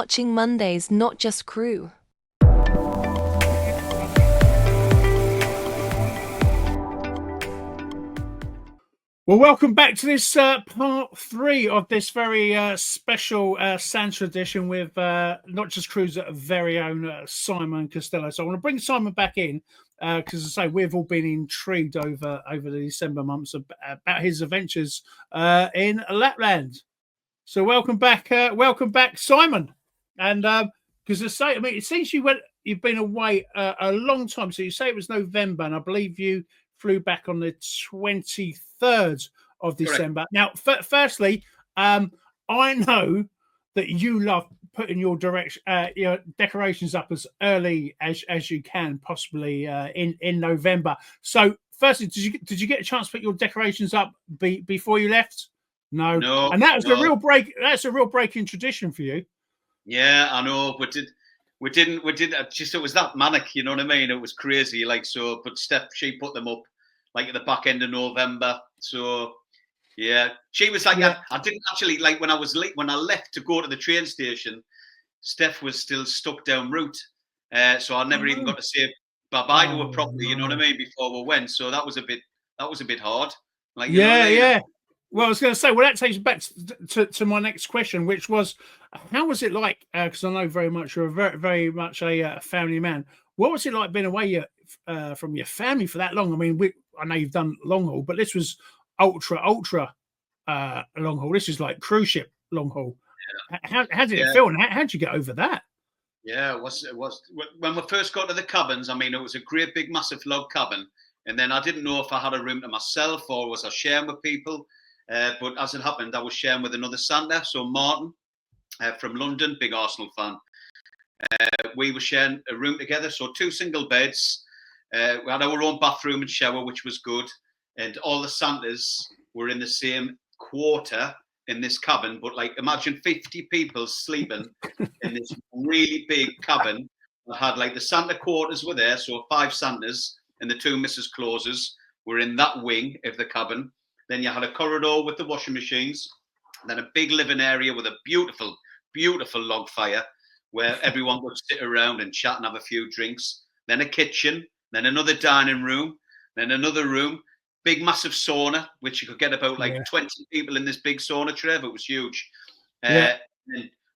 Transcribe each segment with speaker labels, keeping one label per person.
Speaker 1: watching Monday's Not Just Crew.
Speaker 2: Well, welcome back to this part 3 of this very special Santa edition with Not Just Crew's very own Simon Costello. So I want to bring Simon back in because, as I say, we've all been intrigued over the December months about his adventures in Lapland. So welcome back, Simon. And because I say, I mean, it seems you've been away a long time. So you say it was November, and I believe you flew back on the 23rd of December.
Speaker 3: Correct.
Speaker 2: Now, firstly, I know that you love putting your decorations up as early as you can, possibly in November. So, firstly, did you get a chance to put your decorations up before you left? No, and that was a real break. That's a real break in tradition for you.
Speaker 3: Yeah, I know, but we didn't. Just it was that manic, you know what I mean? It was crazy, like so. But Steph, she put them up like at the back end of November. So yeah, she was like, I didn't actually like when I was late when I left to go to the train station. Steph was still stuck down route, so I never even got to say bye bye to her properly. You know what I mean? Before we went, so that was a bit hard. Like
Speaker 2: yeah. Well, I was going to say, that takes me back to my next question, which was, how was it like? Because I know very much you're very much a family man. What was it like being away from your family for that long? I mean, I know you've done long haul, but this was ultra long haul. This is like cruise ship long haul. Yeah. How did it feel, and how did you get over that?
Speaker 3: Yeah, it was when we first got to the cabins. I mean, it was a great big massive log cabin, and then I didn't know if I had a room to myself or was I sharing with people. But as it happened, I was sharing with another Santa, so Martin from London, big Arsenal fan. We were sharing a room together, so 2 single beds. We had our own bathroom and shower, which was good. And all the Santas were in the same quarter in this cabin. But like, imagine 50 people sleeping in this really big cabin. I had like the Santa quarters were there, so 5 Santas and the 2 Mrs. Clauses were in that wing of the cabin. Then you had a corridor with the washing machines, then a big living area with a beautiful, beautiful log fire where everyone would sit around and chat and have a few drinks. Then a kitchen, then another dining room, then another room, big massive sauna, which you could get about 20 people in this big sauna tray. It was huge. And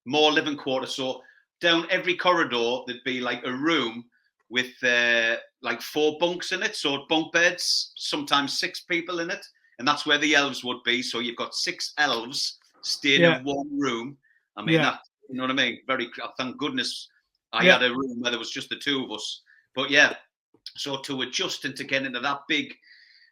Speaker 3: more living quarters. So down every corridor, there'd be like a room with 4 bunks in it. So bunk beds, sometimes 6 people in it. And that's where the elves would be. So you've got 6 elves staying in one room. I mean, that, you know what I mean? Thank goodness I had a room where there was just the 2 of us. But yeah, so to adjust and to get into that big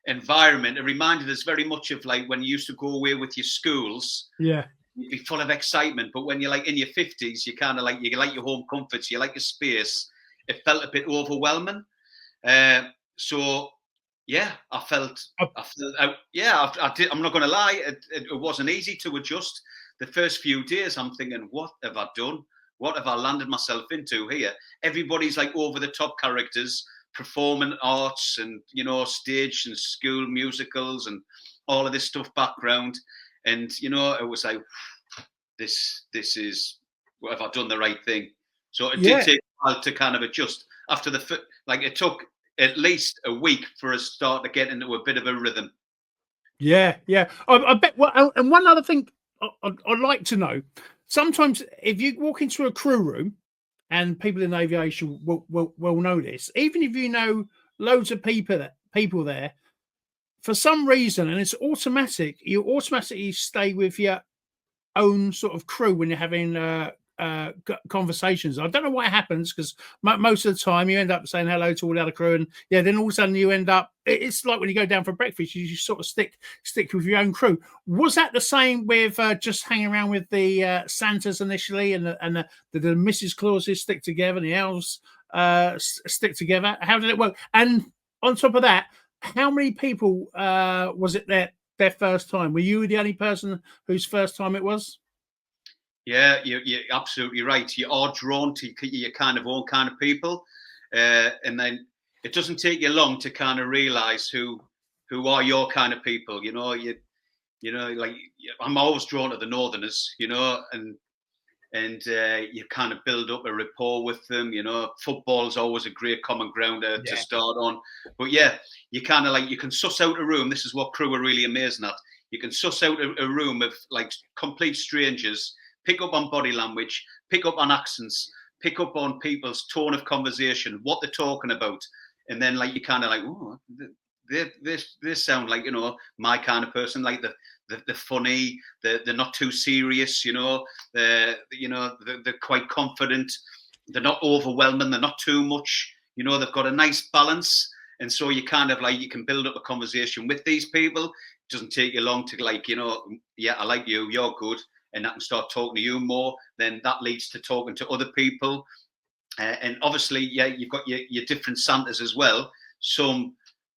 Speaker 3: environment, it reminded us very much of like when you used to go away with your schools.
Speaker 2: Yeah.
Speaker 3: You'd be full of excitement. But when you're like in your 50s, you kind of like, you like your home comforts, you like your space. It felt a bit overwhelming. So yeah, I felt yeah, I did. I'm not going to lie. It wasn't easy to adjust. The first few days, I'm thinking, what have I done? What have I landed myself into here? Everybody's like over the top characters, performing arts and, you know, stage and school musicals and all of this stuff background. And, you know, it was like, this is, what have I done the right thing? So it did take a while to kind of adjust. After it took at least a week for us to start to get into a bit of a rhythm.
Speaker 2: Yeah. I bet. Well, and one other thing I'd like to know: sometimes if you walk into a crew room, and people in aviation will know this, even if you know loads of people there, for some reason, and it's automatic, you automatically stay with your own sort of crew when you're having conversations. I don't know what happens, because most of the time you end up saying hello to all the other crew, and then all of a sudden you end up, it's like when you go down for breakfast, you sort of stick with your own crew. Was that the same with just hanging around with the Santas initially, and the Mrs. Clauses stick together and the elves stick together? How did it work? And on top of that, how many people was it their first time? Were you the only person whose first time it was?
Speaker 3: Yeah, you're absolutely right. You are drawn to your kind of own kind of people, and then it doesn't take you long to kind of realize who are your kind of people. You know, like I'm always drawn to the Northerners. You know, and and you kind of build up a rapport with them. You know, football's always a great common ground to start on. But yeah, you kind of like, you can suss out a room. This is what crew are really amazing at. You can suss out a room of like complete strangers, pick up on body language, pick up on accents, pick up on people's tone of conversation, what they're talking about. And then like, you kind of like, oh, they sound like, you know, my kind of person, like the funny, they're not too serious, you know, they're quite confident, they're not overwhelming, they're not too much, you know, they've got a nice balance. And so you kind of like, you can build up a conversation with these people. It doesn't take you long to like, you know, yeah, I like you, you're good, and I can start talking to you more. Then that leads to talking to other people. And obviously, yeah, you've got your different Santas as well. Some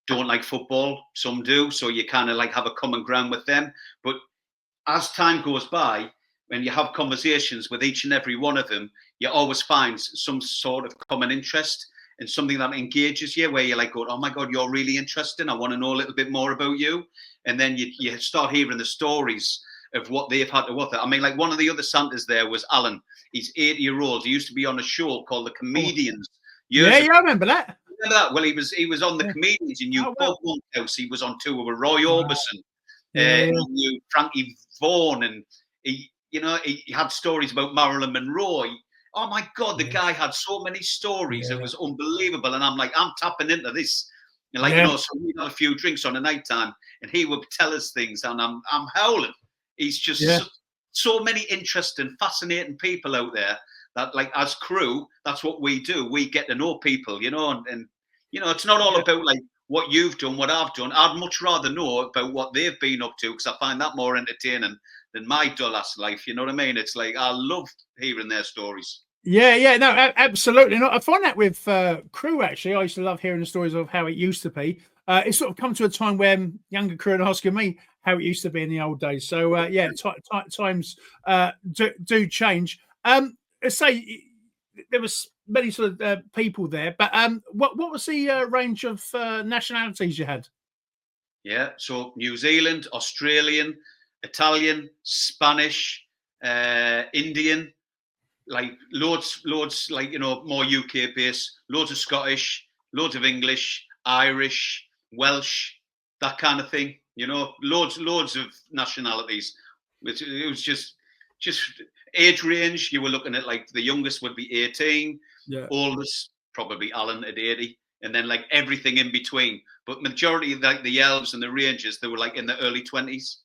Speaker 3: don't like football, some do. So you kind of like have a common ground with them. But as time goes by, when you have conversations with each and every one of them, you always find some sort of common interest and something that engages you, where you're like, oh my God, you're really interesting. I want to know a little bit more about you. And then you start hearing the stories of what they've had to offer. I mean, like one of the other Santas there was Alan. He's 80-year-old. He used to be on a show called The Comedians.
Speaker 2: Yeah, I remember that.
Speaker 3: Remember that? Well, he was on The Comedians. He knew Bob Monkhouse. He was on tour with Roy Orbison. He knew Frankie Vaughan, and he had stories about Marilyn Monroe. Oh my God, the guy had so many stories. It was unbelievable. And I'm like, I'm tapping into this. And like, you know, so we had a few drinks on a night time, and he would tell us things, and I'm howling. He's just so many interesting, fascinating people out there that, like, as crew, that's what we do. We get to know people, you know, and you know, it's not all about like what you've done, what I've done. I'd much rather know about what they've been up to, because I find that more entertaining than my dull ass life. You know what I mean? It's like, I love hearing their stories.
Speaker 2: Yeah, no, absolutely. No, I find that with crew, actually. I used to love hearing the stories of how it used to be. It's sort of come to a time when younger crew are asking me how it used to be in the old days. So, times do change. Let's say there was many sort of people there, but what was the range of nationalities you had?
Speaker 3: Yeah, so New Zealand, Australian, Italian, Spanish, Indian, like loads, like, you know, more UK based, loads of Scottish, loads of English, Irish, Welsh, that kind of thing. You know, loads of nationalities. It was just age range. You were looking at like the youngest would be 18, oldest probably Alan at 80, and then like everything in between. But majority of like the elves and the rangers, they were like in the early 20s.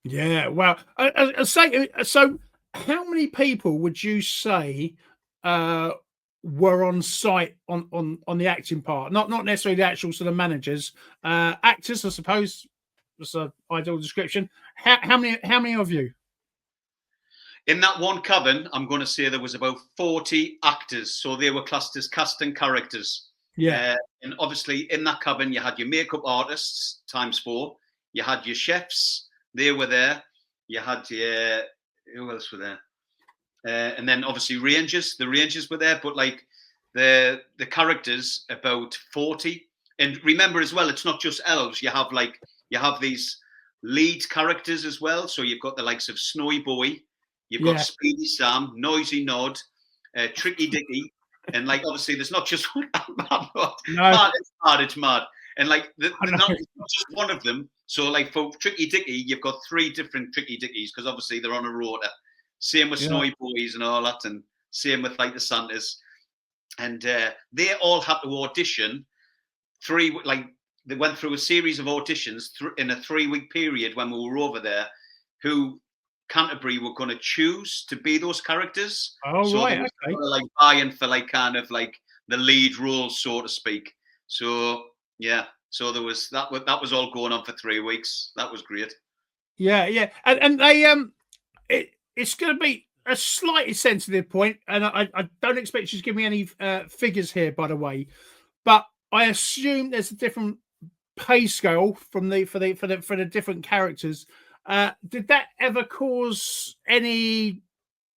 Speaker 2: Yeah, wow. I say so. How many people would you say were on site on the acting part? Not necessarily the actual sort of managers, actors, I suppose. That's an ideal description. How many of you?
Speaker 3: In that one cabin, I'm going to say there was about 40 actors, so they were classed as casting characters.
Speaker 2: Yeah,
Speaker 3: and obviously in that cabin, you had your makeup artists ×4. You had your chefs; they were there. You had your who else were there? And then obviously Rangers. The Rangers were there, but like the characters, about 40. And remember as well, it's not just elves. You have these lead characters as well. So you've got the likes of Snowy Boy, you've got Speedy Sam, Noisy Nod, Tricky Dicky, and like obviously there's not just one. It's mad. And like not just one of them. So like for Tricky Dicky, you've got 3 different Tricky Dickies, because obviously they're on a rota. Same with Snowy Boys and all that, and same with like the Santas. And they all had to audition they went through a series of auditions in a 3-week period when we were over there, who Canterbury were going to choose to be those characters.
Speaker 2: Oh,
Speaker 3: so
Speaker 2: right,
Speaker 3: okay. Like vying for like kind of like the lead role, so to speak. So yeah, so there was that was all going on for 3 weeks. That was great.
Speaker 2: Yeah, and they it's going to be a slightly sensitive point, and I don't expect you to give me any figures here, by the way, but I assume there's a different pay scale for the different characters. Did that ever cause any,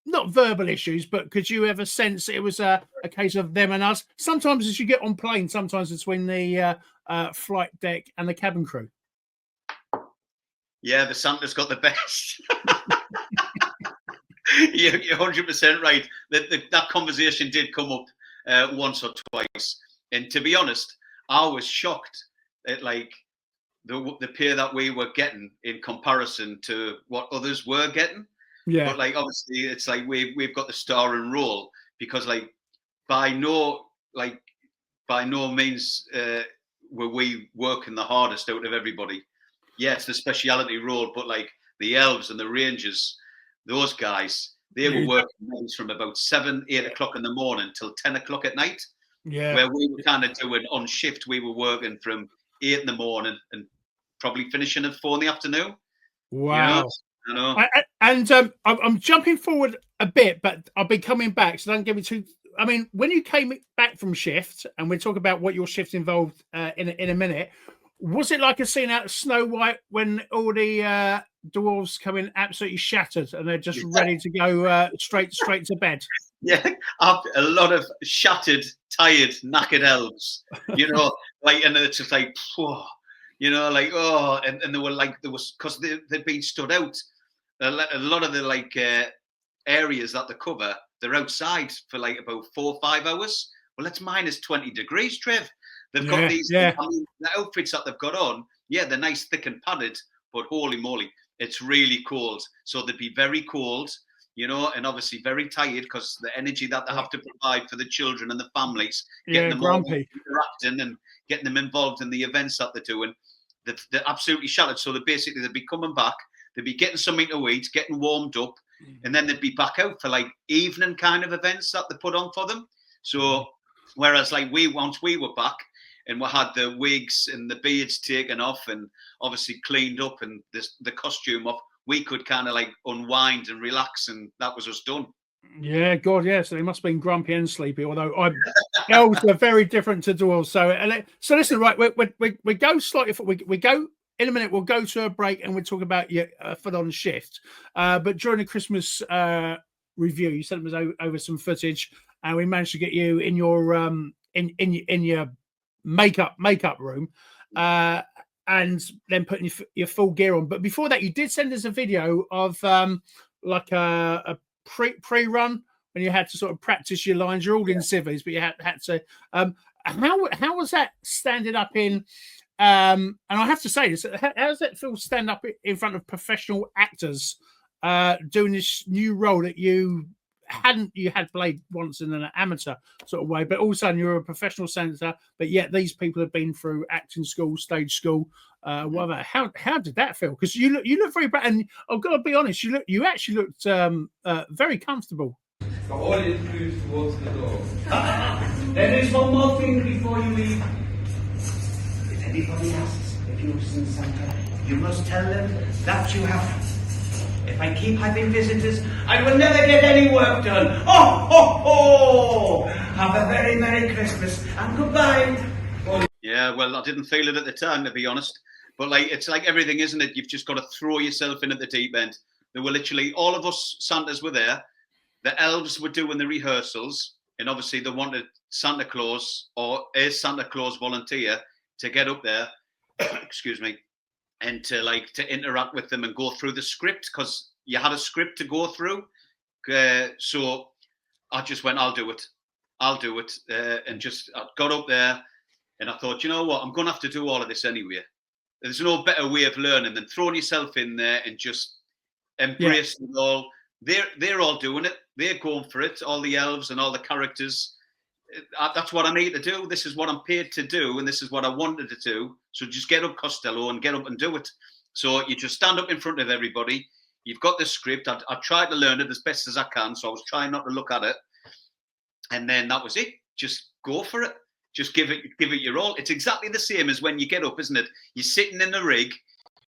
Speaker 2: not verbal issues, but could you ever sense it was a case of them and us? Sometimes as you get on plane, sometimes between the flight deck and the cabin crew.
Speaker 3: Yeah, the Santa's got the best. You're 100% right. That conversation did come up once or twice, and to be honest, I was shocked at like the pay that we were getting in comparison to what others were getting.
Speaker 2: Yeah,
Speaker 3: But like obviously, it's like we've got the star and roll because like by no like by no means were we working the hardest out of everybody. Yeah, it's the speciality role, but like the elves and the rangers, those guys, they were working nights from about 7, 8 o'clock in the morning till 10 o'clock at night.
Speaker 2: yeah.
Speaker 3: Where we were kind of doing on shift, we were working from 8 in the morning and probably finishing at 4 in the afternoon.
Speaker 2: Wow.
Speaker 3: You know?
Speaker 2: I'm jumping forward a bit, but I'll be coming back. So don't give me too. I mean, when you came back from shift, and we'll talk about what your shift involved in a minute. Was it like a scene out of Snow White when all the dwarves come in absolutely shattered and they're just ready to go straight to bed?
Speaker 3: Yeah, a lot of shattered, tired, knackered elves. You know, like, and it's just like, whoa, you know, like, oh, and they were like, there was because they'd been stood out. A lot of the like areas that they cover, they're outside for like about 4 or 5 hours. Well, it's minus 20 degrees, Trev. They've got these, I mean, the outfits that they've got on, yeah, they're nice, thick and padded, but holy moly, it's really cold. So they'd be very cold, you know, and obviously very tired because the energy that they have to provide for the children and the families, getting them all interacting and getting them involved in the events that they're doing, they're absolutely shattered. So they'd be coming back, they'd be getting something to eat, getting warmed up, and then they'd be back out for like evening kind of events that they put on for them. So whereas like once we were back and we had the wigs and the beards taken off and obviously cleaned up and the costume off, we could kind of like unwind and relax, and that was us done.
Speaker 2: Yeah, God, yeah. So they must have been grumpy and sleepy. Although elves are very different to dwarves. So listen, right? We go slightly. We go in a minute. We'll go to a break and we'll talk about your full-on shift. But during the Christmas review, you sent us over some footage, and we managed to get you in your in your makeup room, and then putting your full gear on. But before that, you did send us a video of like a pre-run when you had to sort of practice your lines. You're all in civvies, but you had to. How was that standing up in? And I have to say this: how does it feel stand up in front of professional actors, doing this new role that you had played once in an amateur sort of way, but all of a sudden you're a professional senator, but yet these people have been through acting school, stage school, whatever. How did that feel? Because you look very bright, and I've got to be honest, you actually looked very comfortable.
Speaker 4: The audience moves towards the door. There is one more thing before you leave. If anybody asks if you've seen Santa, you must tell them that you haven't. If I keep having visitors, I will never get any work done. Oh, ho, ho! Have a very Merry Christmas and goodbye.
Speaker 3: Yeah, well, I didn't feel it at the time, to be honest. But like, it's like everything, isn't it? You've just got to throw yourself in at the deep end. There were literally all of us Santas were there. The elves were doing the rehearsals, and obviously they wanted Santa Claus or a Santa Claus volunteer to get up there. Excuse me. And to interact with them and go through the script, because you had a script to go through. So I just went, I'll do it. And just I got up there and I thought, you know what, I'm going to have to do all of this anyway. There's no better way of learning than throwing yourself in there and just embracing it all. They're all doing it. They're going for it. All the elves and all the characters. That's what I need to do. This is what I'm paid to do, and this is what I wanted to do. So just get up, Costello, and get up and do it. So you just stand up in front of everybody. You've got the script. I tried to learn it as best as I can, so I was trying not to look at it. And then that was it. Just go for it. Just give it your all. It's exactly the same as when you get up, isn't it? You're sitting in the rig,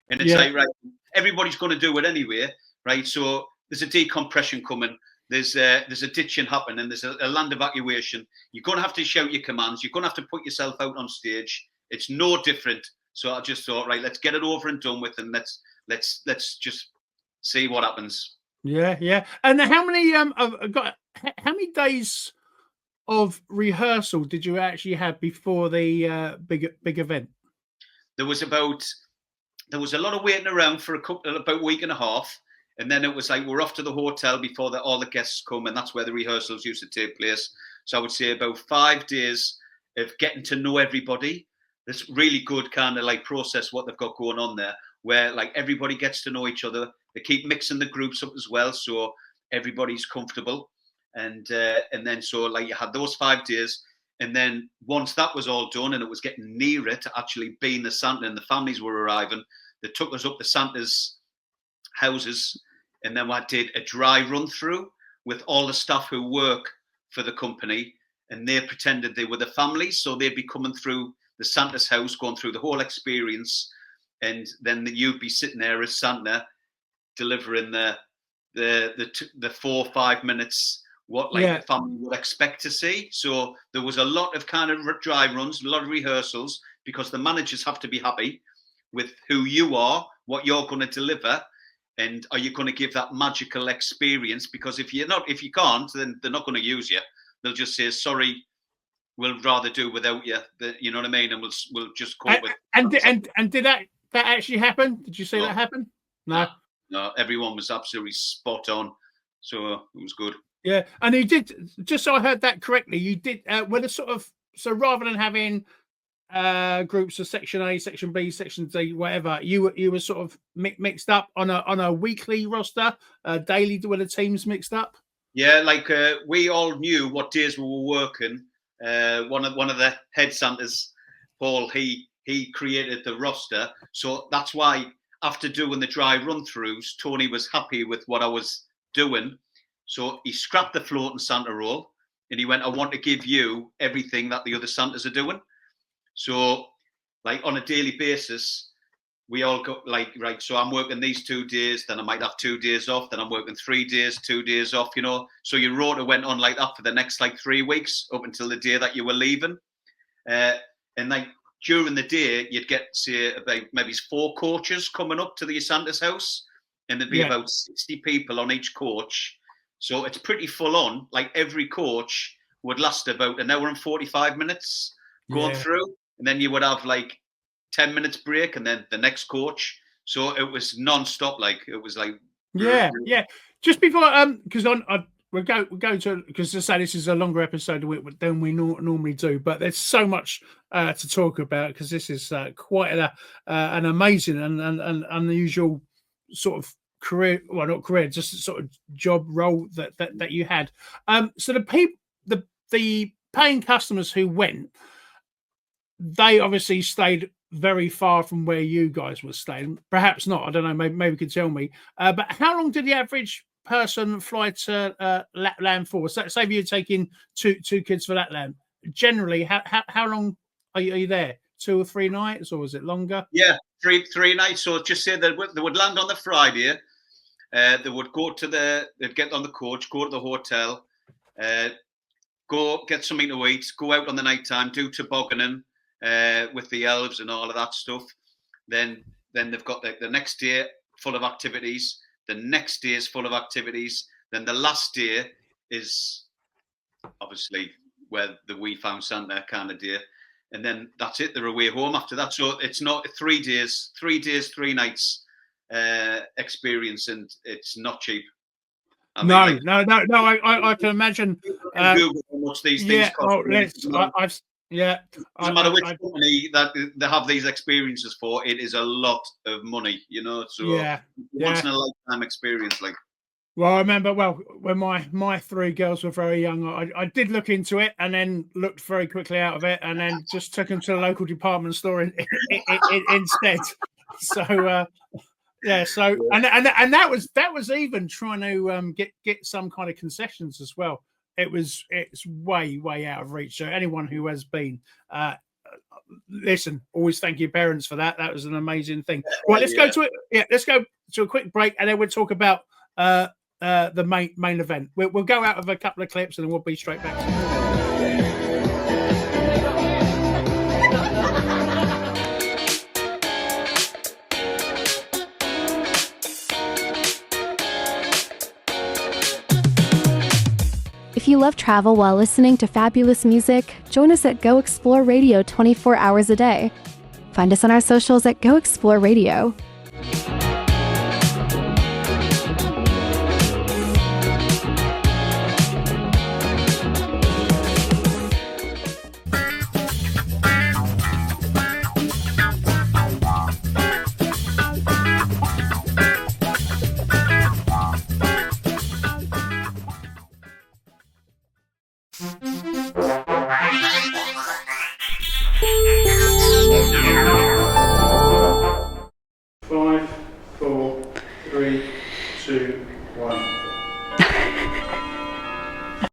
Speaker 3: and it's like, right, everybody's going to do it anyway, right? So there's a decompression coming. There's a ditching happening. There's a land evacuation. You're going to have to shout your commands. You're going to have to put yourself out on stage. It's no different. So I just thought, right, let's get it over and done with, and let's just see what happens.
Speaker 2: Yeah. And how many days of rehearsal did you actually have before the big event?
Speaker 3: There was a lot of waiting around for about a week and a half. And then it was like we're off to the hotel before all the guests come, and that's where the rehearsals used to take place. So I would say about 5 days of getting to know everybody. This really good kind of like process what they've got going on there, where like everybody gets to know each other. They keep mixing the groups up as well, so everybody's comfortable. And then so like you had those 5 days, and then once that was all done and it was getting nearer to actually being the Santa and the families were arriving, they took us up to Santa's houses, and then I did a dry run through with all the staff who work for the company, and they pretended they were the families, so they'd be coming through the Santa's house, going through the whole experience, and then you'd be sitting there as Santa delivering the 4 or 5 minutes what the family would expect to see. So there was a lot of kind of dry runs, a lot of rehearsals, because the managers have to be happy with who you are, what you're going to deliver, and are you going to give that magical experience? Because if you can't, then they're not going to use you. They'll just say, sorry, we'll rather do without you. You know what I mean? And we'll just cope with.
Speaker 2: And did that actually happen? Did you see that happen? No.
Speaker 3: No, everyone was absolutely spot on. So it was good.
Speaker 2: Yeah, and you did, just so I heard that correctly, you did with a sort of, so rather than having groups of section A, section B, section D, whatever, you were sort of mixed up on a weekly roster, daily, were the teams mixed up?
Speaker 3: Yeah, like we all knew what days we were working. One of the head Santas, Paul, he created the roster, so that's why after doing the dry run-throughs, Tony was happy with what I was doing. So he scrapped the floating Santa role, and he went, I want to give you everything that the other Santas are doing. So, like, on a daily basis, we all got, like, right, so I'm working these 2 days, then I might have 2 days off, then I'm working 3 days, 2 days off, you know. So your rota went on like that for the next, like, 3 weeks, up until the day that you were leaving. And, like, during the day, you'd get, say, about maybe 4 coaches coming up to the Santa's house, and there'd be about 60 people on each coach. So it's pretty full on. Like every coach would last about an hour and 45 minutes going through. And then you would have like 10 minutes break and then the next coach. So it was non-stop. Like it was like.
Speaker 2: Yeah. Just before, because we're going to, because to say this is a longer episode than we normally do, but there's so much to talk about because this is quite an amazing and unusual sort of career, well, not career, just sort of job role that you had. So the paying customers who went, they obviously stayed very far from where you guys were staying. Perhaps not. I don't know. Maybe you could tell me. But how long did the average person fly to Lapland for? So, say if you're taking two kids for Lapland, generally, how long are you there? 2 or 3 nights, or was it longer?
Speaker 3: Yeah, three nights. So just say that they would land on the Friday. They would they'd get on the coach, go to the hotel, go get something to eat, go out on the night time, do tobogganing with the elves and all of that stuff. Then they've got the next day full of activities. The next day is full of activities. Then the last day is obviously where we found Santa kind of day. And then that's it. They're away home after that. So it's not 3 days, 3 nights experience, and it's not cheap.
Speaker 2: I can imagine.
Speaker 3: Google how much these things cost. No matter which company that they have these experiences for, it is a lot of money, you know. So once in a lifetime experience, like.
Speaker 2: Well, I remember when my 3 girls were very young, I did look into it and then looked very quickly out of it, and then just took them to the local department store instead. So and that was even trying to get some kind of concessions as well. It's way out of reach. So anyone who has been, listen, always thank your parents for that. That was an amazing thing. Right, let's go to it. Yeah, let's go to a quick break, and then we'll talk about the main event. We'll go out of a couple of clips, and then we'll be straight back.
Speaker 1: If you love travel while listening to fabulous music, join us at Go Explore Radio 24 hours a day. Find us on our socials at Go Explore Radio.